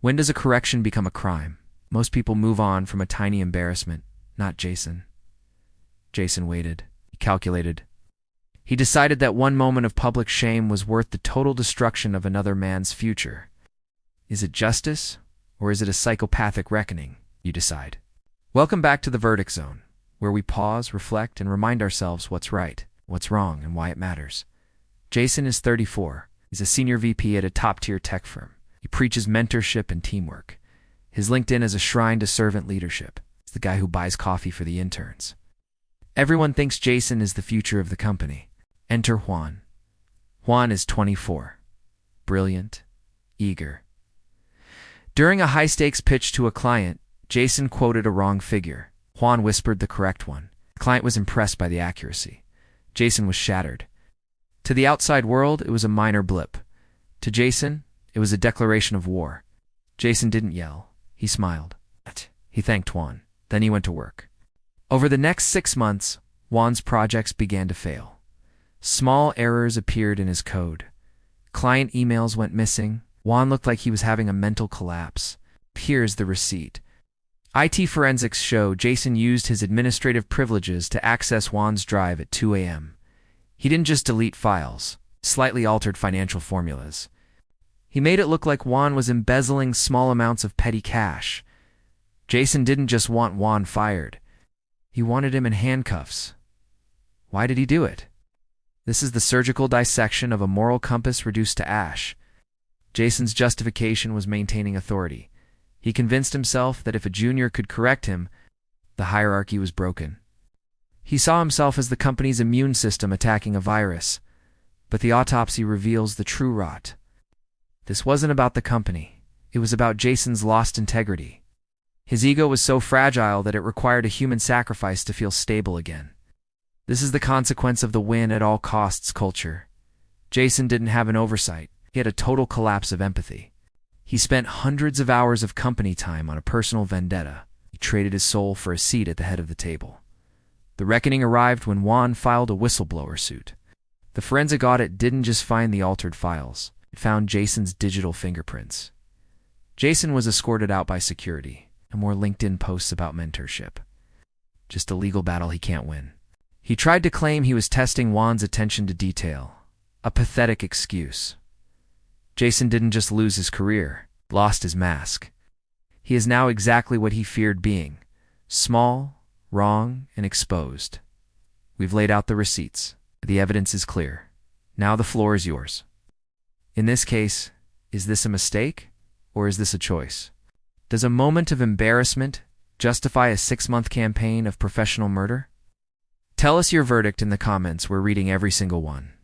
When does a correction become a crime? Most people move on from a tiny embarrassment, not Jason. Jason waited. He calculated. He decided that one moment of public shame was worth the total destruction of another man's future. Is it justice, or is it a psychopathic reckoning? You decide. Welcome back to the Verdict Zone, where we pause, reflect, and remind ourselves what's right, what's wrong, and why it matters. Jason is 34. He's a senior VP at a top-tier tech firm. He preaches mentorship and teamwork. His LinkedIn is a shrine to servant leadership. He's the guy who buys coffee for the interns. Everyone thinks Jason is the future of the company. Enter Juan. Juan is 24. Brilliant, eager. During a high-stakes pitch to a client, Jason quoted a wrong figure. Juan whispered the correct one. The client was impressed by the accuracy. Jason was shattered. To the outside world, it was a minor blip. To Jason, it was a declaration of war. Jason didn't yell. He smiled. He thanked Juan. Then he went to work. Over the next 6 months, Juan's projects began to fail. Small errors appeared in his code. Client emails went missing. Juan looked like he was having a mental collapse. Here's the receipt. IT forensics show Jason used his administrative privileges to access Juan's drive at 2 a.m. He didn't just delete files, slightly altered financial formulas. He made it look like Juan was embezzling small amounts of petty cash. Jason didn't just want Juan fired. He wanted him in handcuffs. Why did he do it? This is the surgical dissection of a moral compass reduced to ash. Jason's justification was maintaining authority. He convinced himself that if a junior could correct him, the hierarchy was broken. He saw himself as the company's immune system attacking a virus. But the autopsy reveals the true rot. This wasn't about the company. It was about Jason's lost integrity. His ego was so fragile that it required a human sacrifice to feel stable again. This is the consequence of the win-at-all-costs culture. Jason didn't have an oversight. He had a total collapse of empathy. He spent hundreds of hours of company time on a personal vendetta. He traded his soul for a seat at the head of the table. The reckoning arrived when Juan filed a whistleblower suit. The forensic audit didn't just find the altered files. It found Jason's digital fingerprints. Jason was escorted out by security, and more LinkedIn posts about mentorship. Just a legal battle he can't win. He tried to claim he was testing Juan's attention to detail. A pathetic excuse. Jason didn't just lose his career, lost his mask. He is now exactly what he feared being. Small, wrong, and exposed. We've laid out the receipts. The evidence is clear. Now the floor is yours. In this case, is this a mistake, or is this a choice? Does a moment of embarrassment justify a 6-month campaign of professional murder? Tell us your verdict in the comments. We're reading every single one.